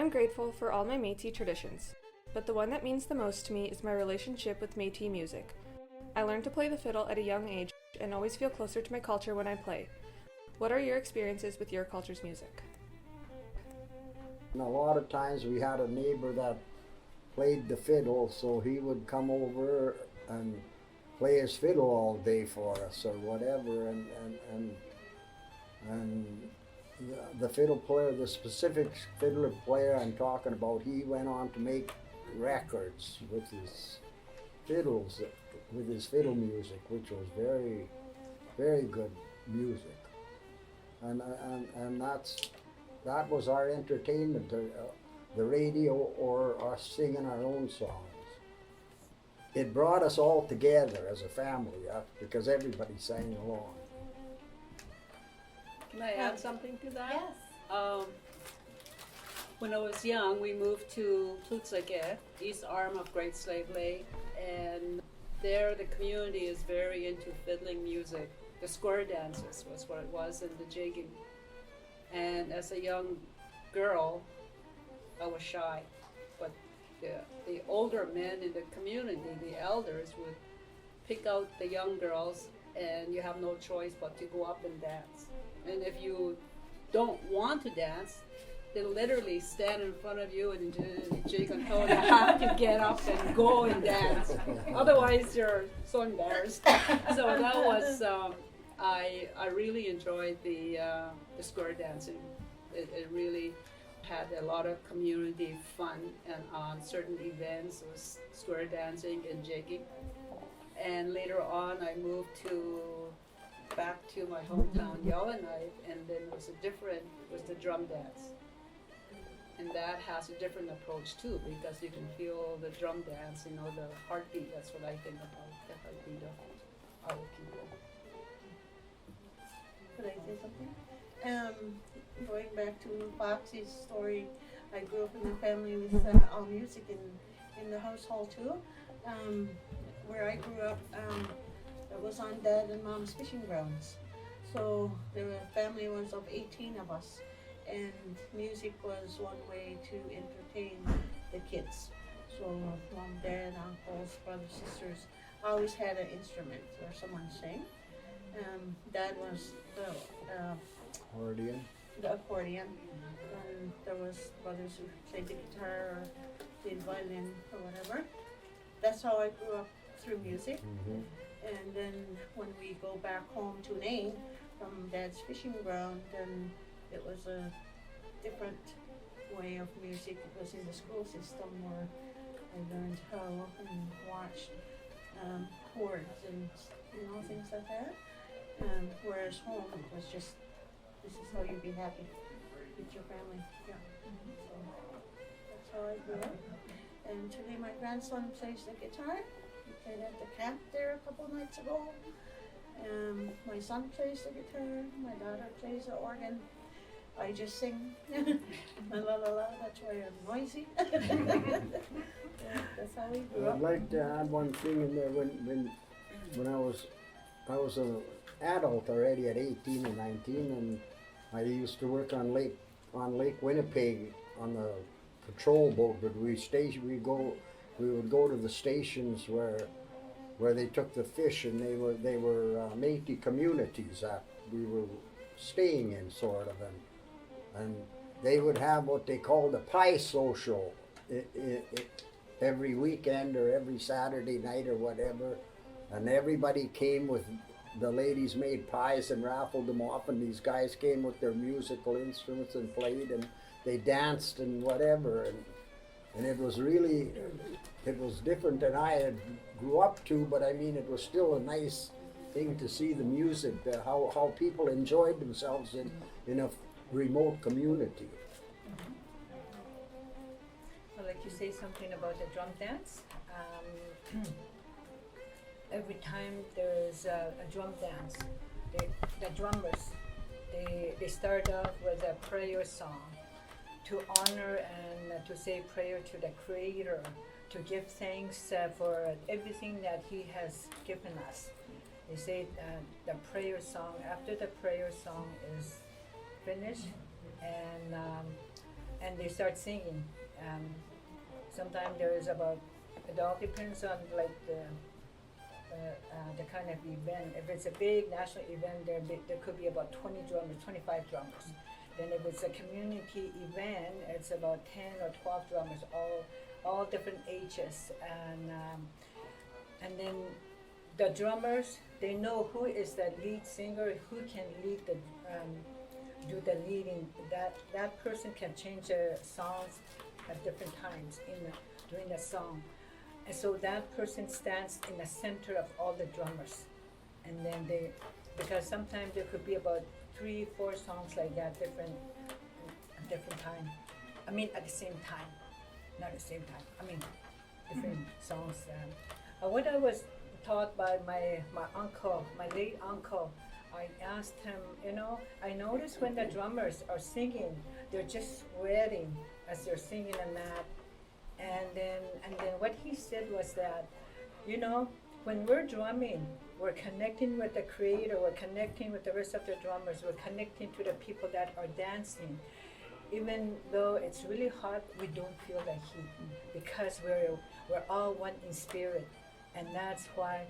I'm grateful for all my Métis traditions, but the one that means the most to me is my relationship with Métis music. I learned to play the fiddle at a young age and always feel closer to my culture when I play. What are your experiences with your culture's music? And a lot of times we had a neighbor that played the fiddle, so he would come over and play his fiddle all day for us or whatever, and the fiddle player, the specific fiddle player I'm talking about, he went on to make records with his fiddles, with his fiddle music, which was very, very good music, and that was our entertainment, the radio or us singing our own songs. It brought us all together as a family because everybody sang along. Can I add something to that? Yes. When I was young, we moved to Tlutzage, east arm of Great Slave Lake, and there the community is very into fiddling music. The square dances was what it was, and the jigging. And as a young girl, I was shy, but the older men in the community, the elders, would pick out the young girls, and you have no choice but to go up and dance. And if you don't want to dance, they literally stand in front of you and jig until you have to get up and go and dance. Otherwise, you're so embarrassed. So that was, I really enjoyed the square dancing. It really had a lot of community fun, and on certain events it was square dancing and jigging. And later on I moved back to my hometown Yellowknife, and then it was the drum dance. And that has a different approach too, because you can feel the drum dance, the heartbeat. That's what I think about, the heartbeat of our people. Could I say something? Going back to Foxy's story, I grew up in a family with all music in the household too. Where I grew up, it was on Dad and Mom's fishing grounds. So the family was of 18 of us, and music was one way to entertain the kids. So Mom, Dad, uncles, brothers, sisters always had an instrument or someone sang. Dad was the accordion, and there was brothers who played the guitar or played violin or whatever. That's how I grew up through music. Mm-hmm. And then when we go back home to Nain from Dad's fishing ground, then it was a different way of music. It was in the school system where I learned how and watched chords and things like that. Whereas home it was just, this is how you be happy with your family. Yeah. So that's how I grew up. And today my grandson plays the guitar. He played at the camp there a couple of nights ago. My son plays the guitar. My daughter plays the organ. I just sing. La la la la. That's why I'm noisy. Yeah, that's how we grew up. I'd like to add one thing in there. When I was an adult already at 18 and 19, and I used to work on Lake Winnipeg on the patrol boat. But we would go to the stations where they took the fish, and they were Métis communities that we were staying in, sort of, and they would have what they called a pie social every weekend or every Saturday night or whatever, and everybody came with, the ladies made pies and raffled them off, and these guys came with their musical instruments and played, and they danced and whatever, and it was really, it was different than I had grew up to, but I mean, it was still a nice thing to see the music, how people enjoyed themselves in a remote community. I'd like to say something about the drum dance. Every time there's a drum dance, the drummers, they start off with a prayer song to honor and to say prayer to the Creator, to give thanks for everything that He has given us. They say the prayer song, after the prayer song is finished, and and they start singing. Sometimes there is about, it all depends on like the kind of event. If it's a big national event, there could be about 20 drummers, 25 drummers. Then if it's a community event, it's about 10 or 12 drummers, all different ages, and then the drummers, they know who is the lead singer, who can lead the do the leading. That person can change the songs at different times during the song, and so that person stands in the center of all the drummers, and then because sometimes there could be about 3-4 songs like that, at different time. I mean, at the same time, not at the same time. I mean, different songs. What I was taught by my uncle, my late uncle, I asked him, I noticed when the drummers are singing, they're just sweating as they're singing and that. And then what he said was that, when we're drumming, we're connecting with the creator, we're connecting with the rest of the drummers, we're connecting to the people that are dancing. Even though it's really hot, we don't feel the heat because we're all one in spirit. And that's why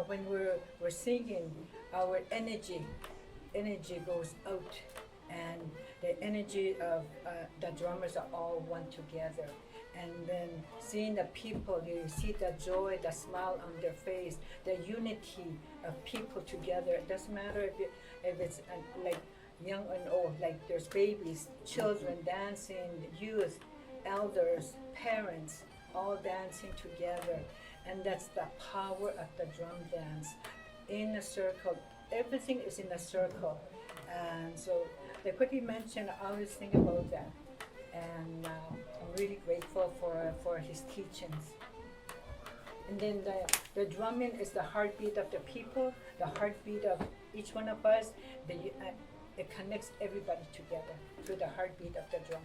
when we're singing, our energy goes out, and the energy of the drummers are all one together. And then seeing the people, you see the joy, the smile on their face, the unity of people together. It doesn't matter if it's like young and old, like there's babies, children dancing, youth, elders, parents, all dancing together. And that's the power of the drum dance. In a circle, everything is in a circle. And so, like what you mentioned, I always think about that. And I'm really grateful for his teachings. And then the drumming is the heartbeat of the people, the heartbeat of each one of us. It connects everybody together through the heartbeat of the drum.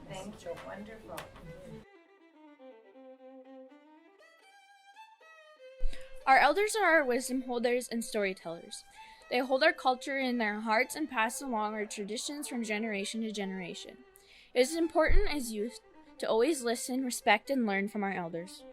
Thank you. Wonderful. Our elders are our wisdom holders and storytellers. They hold our culture in their hearts and pass along our traditions from generation to generation. It is important as youth to always listen, respect, and learn from our elders.